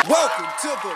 Welcome to the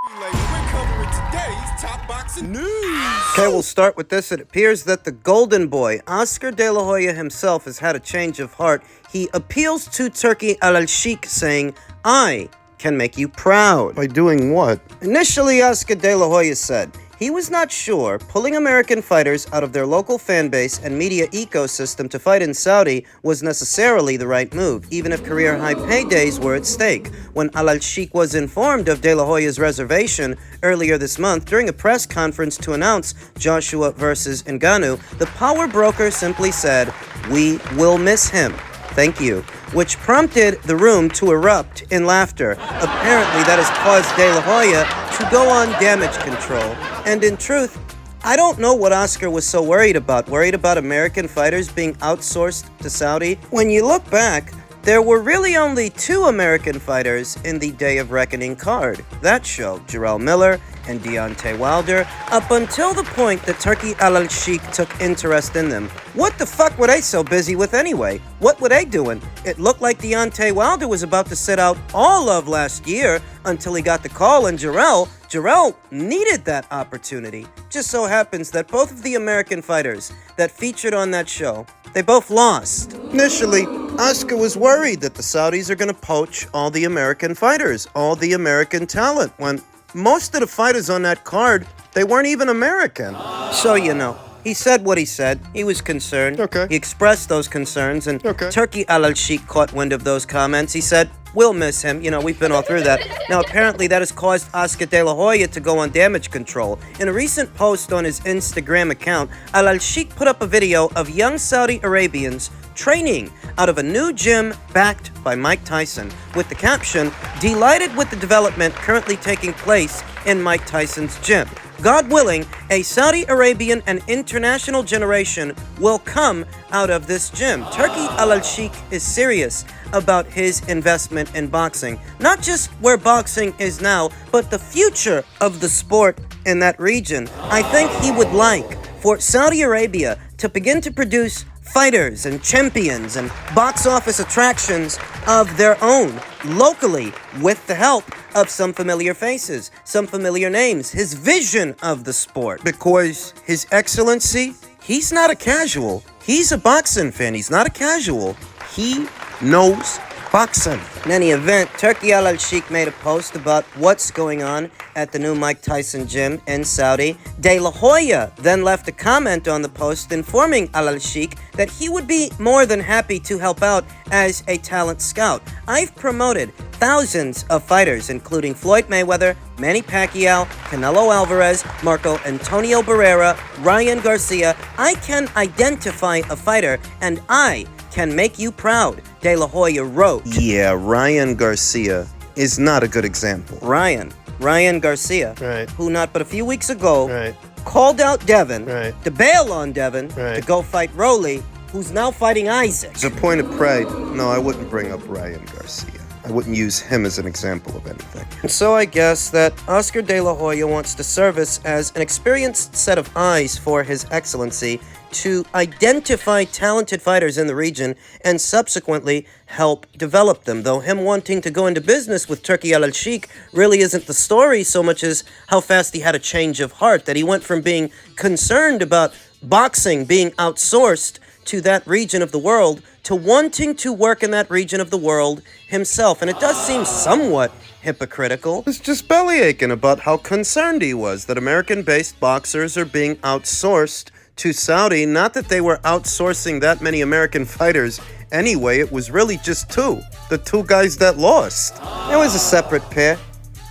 relay. We're covering today's top boxing news. Okay, we'll start with this. It appears that the golden boy, Oscar De La Hoya himself, has had a change of heart. He appeals to Turkey Alalshikh, saying, "I can make you proud." By doing what? Initially, Oscar De La Hoya said he was not sure pulling American fighters out of their local fan base and media ecosystem to fight in Saudi was necessarily the right move, even if career-high paydays were at stake. When Alalshikh was informed of De La Hoya's reservation earlier this month during a press conference to announce Joshua versus Ngannou, the power broker simply said, "We will miss him. Thank you," which prompted the room to erupt in laughter. Apparently, that has caused De La Hoya to go on damage control. And in truth, I don't know what Oscar was so worried about. Worried about American fighters being outsourced to Saudi? When you look back, there were really only 2 American fighters in the Day of Reckoning card. That show, Jarrell Miller and Deontay Wilder, up until the point that Turkey Alalshikh took interest in them. What the fuck were they so busy with anyway? What were they doing? It looked like Deontay Wilder was about to sit out all of last year until he got the call, and Jarrell needed that opportunity. Just so happens that both of the American fighters that featured on that show, they both lost. Initially, Oscar was worried that the Saudis are going to poach all the American fighters, all the American talent, when most of the fighters on that card, they weren't even American. So, he said what he said. He was concerned. Okay. He expressed those concerns, and Okay. Turkey Alalshikh caught wind of those comments. He said, "We'll miss him." We've been all through that. Now, apparently, that has caused Oscar De La Hoya to go on damage control. In a recent post on his Instagram account, Alalshikh put up a video of young Saudi Arabians training out of a new gym backed by Mike Tyson, with the caption, "Delighted with the development currently taking place in Mike Tyson's gym. God willing, a Saudi Arabian and international generation will come out of this gym." Turkey Alalshikh is serious about his investment in boxing. Not just where boxing is now, but the future of the sport in that region. I think he would like for Saudi Arabia to begin to produce fighters and champions and box office attractions of their own, locally, with the help of some familiar faces, some familiar names, his vision of the sport. Because His Excellency, he's not a casual. He's a boxing fan. He's not a casual. He knows boxing. In any event, Turkey Alalshikh made a post about what's going on at the new Mike Tyson gym in Saudi. De La Hoya then left a comment on the post informing Alalshikh that he would be more than happy to help out as a talent scout. "I've promoted thousands of fighters, including Floyd Mayweather, Manny Pacquiao, Canelo Alvarez, Marco Antonio Barrera, Ryan Garcia. I can identify a fighter, and I can make you proud," De La Hoya wrote. Yeah, Ryan Garcia is not a good example. Ryan Garcia, Right. who not but a few weeks ago Right. called out Devin Right. to bail on Devin Right. to go fight Rolly, who's now fighting Isaac. As a point of pride, no, I wouldn't bring up Ryan Garcia. I wouldn't use him as an example of anything. And so I guess that Oscar De La Hoya wants to service as an experienced set of eyes for His Excellency to identify talented fighters in the region and subsequently help develop them. Though him wanting to go into business with Turkey Alalshikh really isn't the story so much as how fast he had a change of heart, that he went from being concerned about boxing being outsourced to that region of the world to wanting to work in that region of the world himself. And it does seem somewhat hypocritical. It's just belly aching about how concerned he was that American-based boxers are being outsourced to Saudi. Not that they were outsourcing that many American fighters anyway. It was really just 2. The 2 guys that lost. It was a separate pair.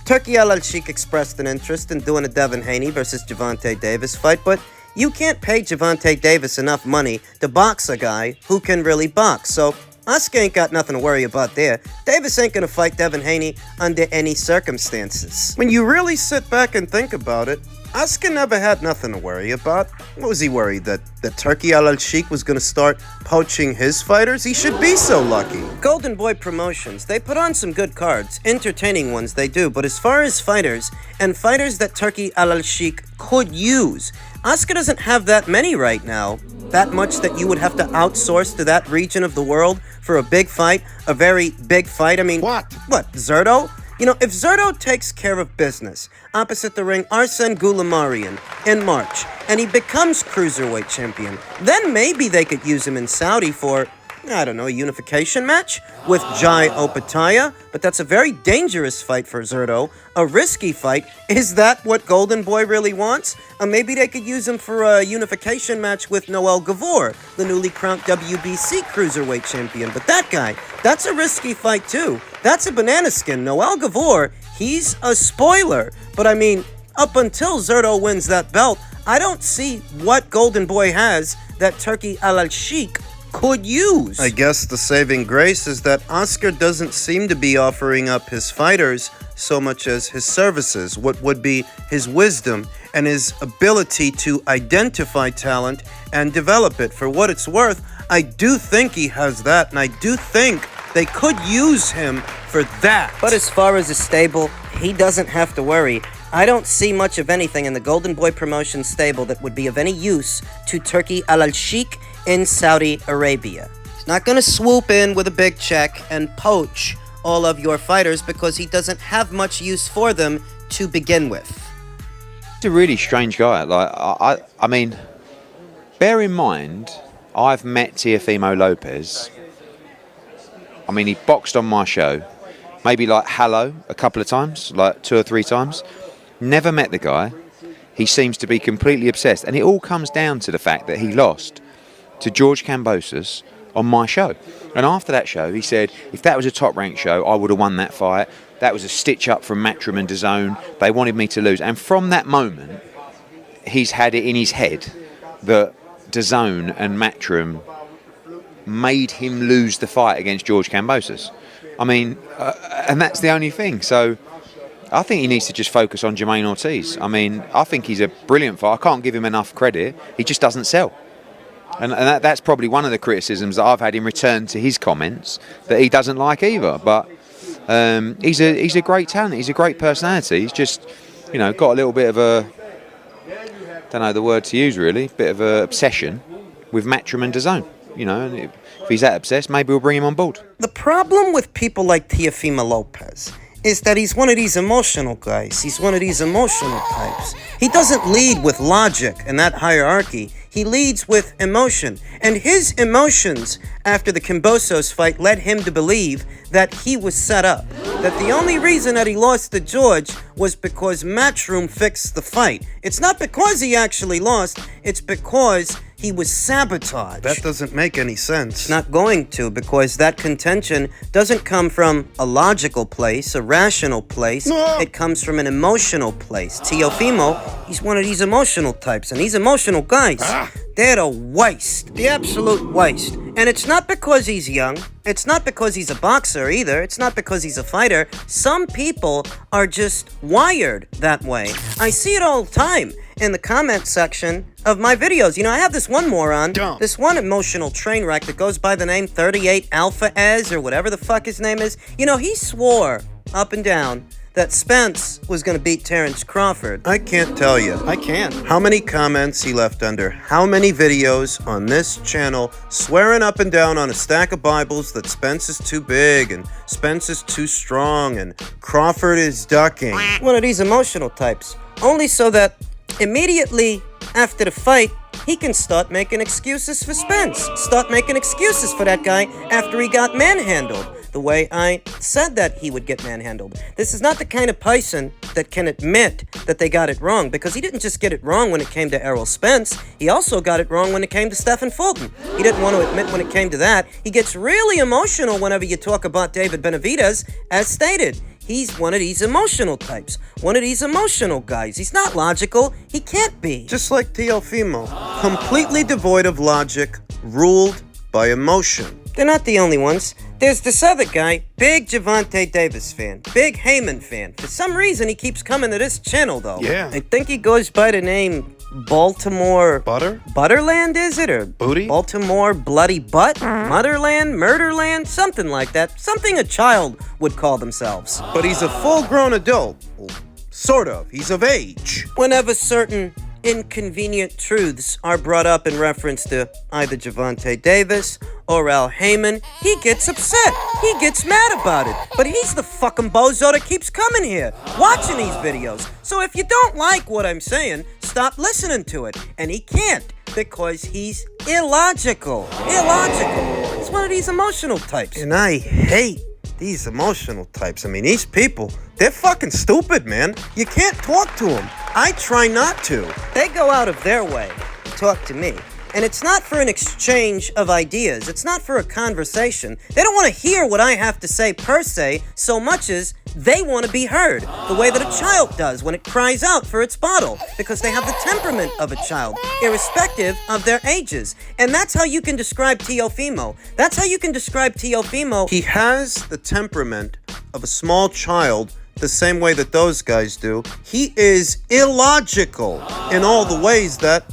Turkey Alalshikh expressed an interest in doing a Devin Haney versus Gervonta Davis fight, but you can't pay Gervonta Davis enough money to box a guy who can really box. So Oscar ain't got nothing to worry about there. Davis ain't gonna fight Devin Haney under any circumstances. When you really sit back and think about it, Oscar never had nothing to worry about. What was he worried? That Turkey Alalshikh was going to start poaching his fighters? He should be so lucky. Golden Boy Promotions, they put on some good cards. Entertaining ones, they do. But as far as fighters, and fighters that Turkey Alalshikh could use, Oscar doesn't have that many right now. That much that you would have to outsource to that region of the world for a big fight, a very big fight. I mean, What? Zerto? You know, if Zurdo takes care of business opposite the ring Arsene Goulamarian in March, and he becomes cruiserweight champion, then maybe they could use him in Saudi for, I don't know, a unification match with Jai Opataya, but that's a very dangerous fight for Zurdo, a risky fight. Is that what Golden Boy really wants? Or maybe they could use him for a unification match with Noel Gavor, the newly crowned WBC cruiserweight champion. But that guy, that's a risky fight too. That's a banana skin. Noel Gavor, he's a spoiler. But I mean, up until Zurdo wins that belt, I don't see what Golden Boy has that Turkey Alalshikh could use. I guess the saving grace is that Oscar doesn't seem to be offering up his fighters so much as his services, what would be his wisdom and his ability to identify talent and develop it. For what it's worth, I do think he has that, and I do think they could use him for that. But as far as a stable, he doesn't have to worry. I don't see much of anything in the Golden Boy promotion stable that would be of any use to Turkey Alalshikh in Saudi Arabia. He's not going to swoop in with a big check and poach all of your fighters because he doesn't have much use for them to begin with. He's a really strange guy. Like, I mean, bear in mind, I've met Teofimo Lopez. I mean, he boxed on my show. Maybe like hello a couple of times, like 2 or 3 times. Never met the guy. He seems to be completely obsessed. And it all comes down to the fact that he lost to George Kambosos on my show. And after that show, he said, if that was a top-ranked show, I would have won that fight. That was a stitch-up from Matchroom and DAZN. They wanted me to lose. And from that moment, he's had it in his head that DAZN and Matchroom made him lose the fight against George Kambosos. I mean, and that's the only thing. So I think he needs to just focus on Jermaine Ortiz. I mean, I think he's a brilliant fighter. I can't give him enough credit. He just doesn't sell. And that's probably one of the criticisms that I've had in return to his comments, that he doesn't like either. But he's a great talent. He's a great personality. He's just, you know, got a little bit of a, don't know the word to use really, bit of a obsession with Matchroom and DAZN. You know, and if he's that obsessed, maybe we'll bring him on board. The problem with people like Teofimo Lopez is that he's one of these emotional guys. He's one of these emotional types. He doesn't lead with logic and that hierarchy. He leads with emotion. And his emotions after the Kambosos fight led him to believe that he was set up. That the only reason that he lost to George was because Matchroom fixed the fight. It's not because he actually lost, it's because he was sabotaged. That doesn't make any sense. It's not going to, because that contention doesn't come from a logical place, a rational place. No. It comes from an emotional place. Teofimo, he's one of these emotional types, and these emotional guys, they're the waste, the absolute waste. And it's not because he's young. It's not because he's a boxer either. It's not because he's a fighter. Some people are just wired that way. I see it all the time in the comment section of my videos. You know, I have this one moron, this one emotional train wreck that goes by the name 38 Alpha Ez or whatever the fuck his name is. You know, he swore up and down that Spence was going to beat Terrence Crawford. I can't tell you. I can. How many comments he left under how many videos on this channel swearing up and down on a stack of Bibles that Spence is too big and Spence is too strong and Crawford is ducking. One of these emotional types. Only so that immediately after the fight, he can start making excuses for Spence. Start making excuses for that guy after he got manhandled. The way I said that he would get manhandled. This is not the kind of person that can admit that they got it wrong, because he didn't just get it wrong when it came to Errol Spence. He also got it wrong when it came to Stephen Fulton. He didn't want to admit when it came to that. He gets really emotional whenever you talk about David Benavidez, as stated. He's one of these emotional types. One of these emotional guys. He's not logical. He can't be. Just like Teofimo. Completely devoid of logic, ruled by emotion. They're not the only ones. There's this other guy, big Gervonta Davis fan, big Heyman fan. For some reason, he keeps coming to this channel, though. Yeah. I think he goes by the name Baltimore... Butter? Butterland, is it? Or Booty? Baltimore Bloody Butt? Motherland? Murderland? Something like that. Something a child would call themselves. But he's a full-grown adult. Well, sort of. He's of age. Whenever certain inconvenient truths are brought up in reference to either Gervonta Davis Al Heyman, he gets upset. He gets mad about it. But he's the fucking bozo that keeps coming here, watching these videos. So if you don't like what I'm saying, stop listening to it. And he can't, because he's illogical. Illogical. He's one of these emotional types. And I hate these emotional types. I mean, these people, they're fucking stupid, man. You can't talk to them. I try not to. They go out of their way to talk to me. And it's not for an exchange of ideas. It's not for a conversation. They don't want to hear what I have to say per se, so much as they want to be heard, the way that a child does when it cries out for its bottle, because they have the temperament of a child, irrespective of their ages. And that's how you can describe Teofimo. That's how you can describe Teofimo. He has the temperament of a small child, the same way that those guys do. He is illogical in all the ways that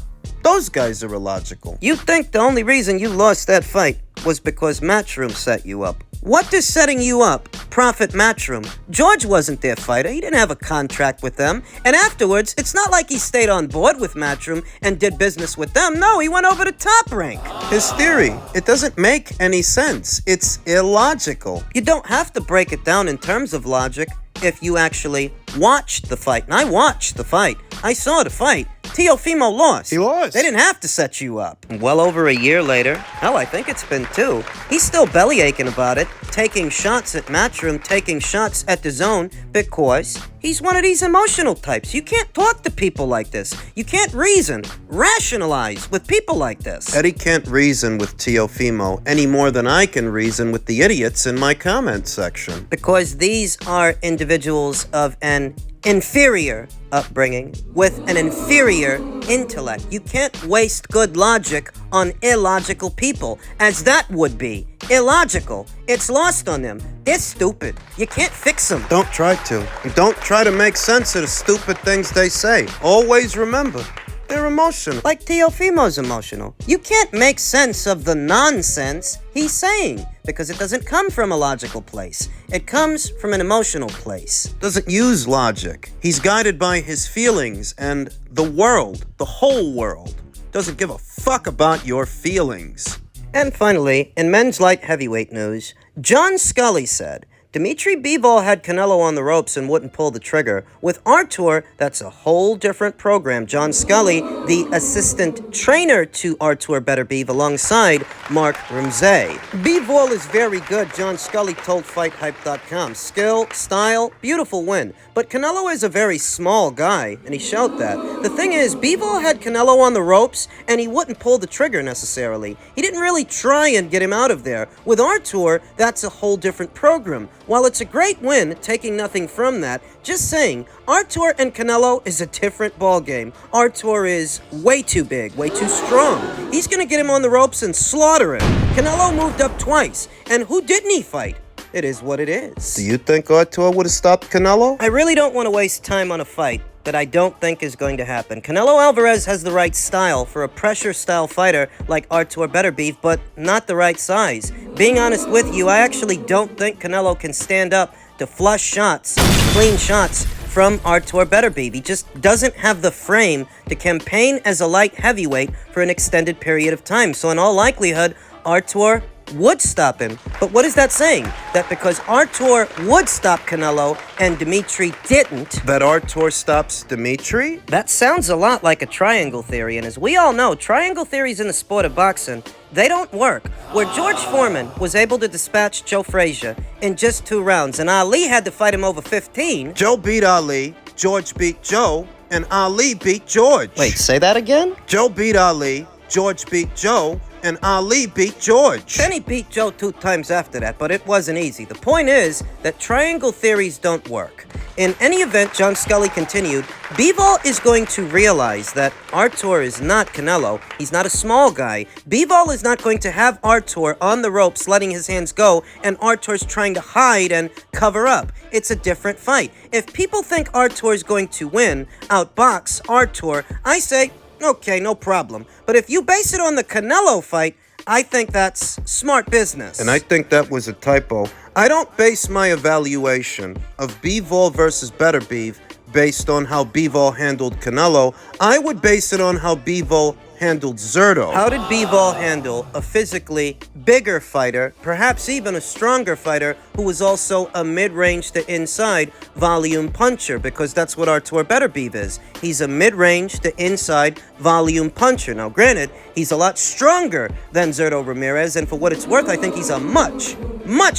those guys are illogical. You think the only reason you lost that fight was because Matchroom set you up. What does setting you up profit Matchroom? George wasn't their fighter. He didn't have a contract with them. And afterwards, it's not like he stayed on board with Matchroom and did business with them. No, he went over to Top Rank. His theory, it doesn't make any sense. It's illogical. You don't have to break it down in terms of logic if you actually watched the fight. And I watched the fight. I saw the fight. Teofimo lost. He lost. They didn't have to set you up. Well over a year later, hell, I think it's been 2, he's still belly aching about it, taking shots at Matchroom, taking shots at the zone, because he's one of these emotional types. You can't talk to people like this. You can't reason, rationalize with people like this. Eddie can't reason with Teofimo any more than I can reason with the idiots in my comment section. Because these are individuals of an inferior upbringing with an inferior intellect. You can't waste good logic on illogical people, as that would be illogical. It's lost on them. They're stupid. You can't fix them. Don't try to. And don't try to make sense of the stupid things they say. Always remember, they're emotional. Like Teofimo's emotional. You can't make sense of the nonsense he's saying, because it doesn't come from a logical place. It comes from an emotional place. Doesn't use logic. He's guided by his feelings, and the world, the whole world, doesn't give a fuck about your feelings. And finally, in men's light heavyweight news, John Scully said, Dimitri Bivol had Canelo on the ropes and wouldn't pull the trigger. With Artur, that's a whole different program. John Scully, the assistant trainer to Artur Beterbiev alongside Mark Ramsey. Bivol is very good, John Scully told FightHype.com. Skill, style, beautiful win. But Canelo is a very small guy, and he showed that. The thing is, Bivol had Canelo on the ropes, and he wouldn't pull the trigger necessarily. He didn't really try and get him out of there. With Artur, that's a whole different program. While it's a great win, taking nothing from that, just saying, Artur and Canelo is a different ballgame. Artur is way too big, way too strong. He's gonna get him on the ropes and slaughter him. Canelo moved up twice, and who didn't he fight? It is what it is. Do you think Artur would have stopped Canelo? I really don't want to waste time on a fight that I don't think is going to happen. Canelo Alvarez has the right style for a pressure-style fighter like Artur Beterbiev, but not the right size. Being honest with you, I actually don't think Canelo can stand up to flush shots, clean shots from Artur Beterbiev. He just doesn't have the frame to campaign as a light heavyweight for an extended period of time. So in all likelihood, Artur would stop him. But what is that saying? That because Artur would stop Canelo and Dimitri didn't, That Artur stops Dimitri? that sounds a lot like a triangle theory. And as we all know, triangle theories in the sport of boxing, they don't work. Where George Foreman was able to dispatch Joe Frazier in just 2 rounds, and Ali had to fight him over 15. Joe beat Ali, George beat Joe, and Ali beat George. Wait, say that again? Joe beat Ali, George beat Joe, and Ali beat George. Then he beat Joe 2 times after that, but it wasn't easy. The point is that triangle theories don't work. In any event, John Scully continued, Bivol is going to realize that Artur is not Canelo. He's not a small guy. Bivol is not going to have Artur on the ropes letting his hands go, and Artur's trying to hide and cover up. It's a different fight. If people think Artur is going to win, outbox Artur, I say, okay, no problem. But if you base it on the Canelo fight, I think that's smart business. And I think that was a typo. I don't base my evaluation of Bivol versus Beterbiev based on how Bivol handled Canelo. I would base it on how Bivol handled Zurdo? How did Bivol handle a physically bigger fighter, perhaps even a stronger fighter, who was also a mid-range to inside volume puncher? Because that's what Artur Beterbiev is. He's a mid-range to inside volume puncher. Now, granted, he's a lot stronger than Zurdo Ramirez, and for what it's worth, I think he's a much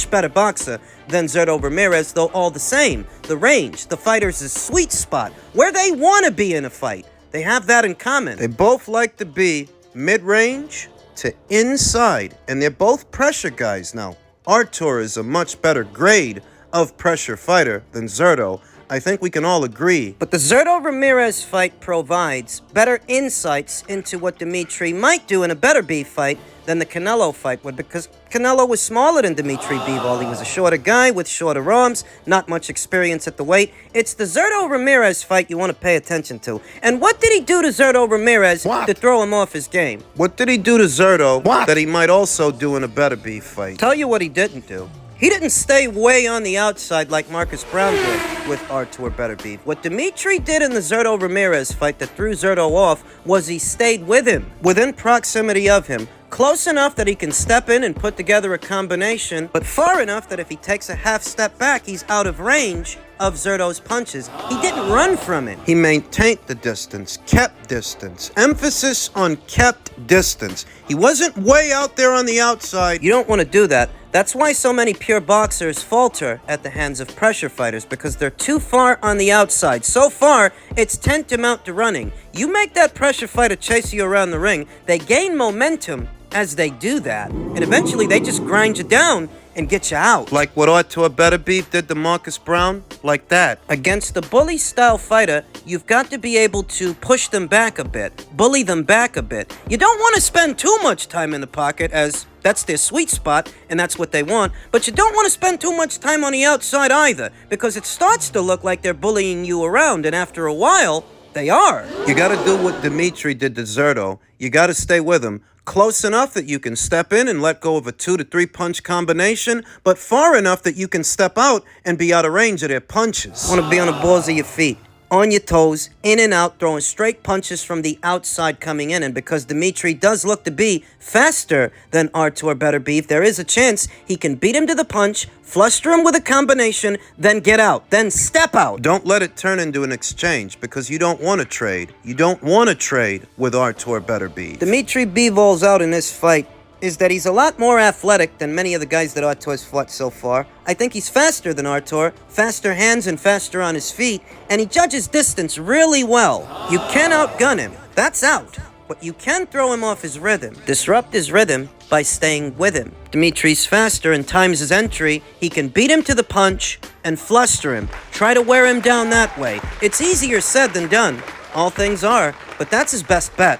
better boxer than Zurdo Ramirez, though all the same, the range, the fighter's sweet spot, where they want to be in a fight. They have that in common. They both like to be mid-range to inside, and they're both pressure guys. Now, Artur is a much better grade of pressure fighter than Zurdo. I think we can all agree. But the Zurdo Ramirez fight provides better insights into what Dimitri might do in a Beterbiev fight than the Canelo fight would, because Canelo was smaller than Dimitri Bivol. He was a shorter guy with shorter arms, not much experience at the weight. It's the Zurdo Ramirez fight you want to pay attention to. And what did he do to Zurdo Ramirez to throw him off his game? What did he do to Zurdo that he might also do in a Beterbiev fight? Tell you what he didn't do. He didn't stay way on the outside like Marcus Brown did with Artur Beterbiev. What Dimitri did in the Zurdo Ramirez fight that threw Zurdo off was he stayed with him, within proximity of him, close enough that he can step in and put together a combination, but far enough that if he takes a half step back, he's out of range of Zurdo's punches. He didn't run from it. He maintained the distance, kept distance. Emphasis on kept distance. He wasn't way out there on the outside. You don't want to do that. That's why so many pure boxers falter at the hands of pressure fighters, because they're too far on the outside. So far, it's tantamount to running. You make that pressure fighter chase you around the ring, they gain momentum as they do that, and eventually they just grind you down and get you out. Like what Artur Beterbiev did to Marcus Brown? Like that. Against a bully-style fighter, you've got to be able to push them back a bit, bully them back a bit. You don't want to spend too much time in the pocket, as that's their sweet spot, and that's what they want, but you don't want to spend too much time on the outside either, because it starts to look like they're bullying you around, and after a while, they are. You gotta do what Dimitri did to Zurdo. You gotta stay with him, close enough that you can step in and let go of a 2 to 3 punch combination, but far enough that you can step out and be out of range of their punches. Want to be on the balls of your feet, on your toes, in and out, throwing straight punches from the outside coming in. And because Dimitri does look to be faster than Artur Beterbiev, there is a chance he can beat him to the punch, fluster him with a combination, then get out, then step out. Don't let it turn into an exchange, because you don't want to trade. You don't want to trade with Artur Beterbiev. Dimitri Bivol's out in this fight is that he's a lot more athletic than many of the guys that Artur's fought so far. I think he's faster than Artur, faster hands and faster on his feet, and he judges distance really well. You can outgun him, that's out, but you can throw him off his rhythm, disrupt his rhythm by staying with him. Dimitri's faster and times his entry. He can beat him to the punch and fluster him, try to wear him down that way. It's easier said than done, all things are, but that's his best bet.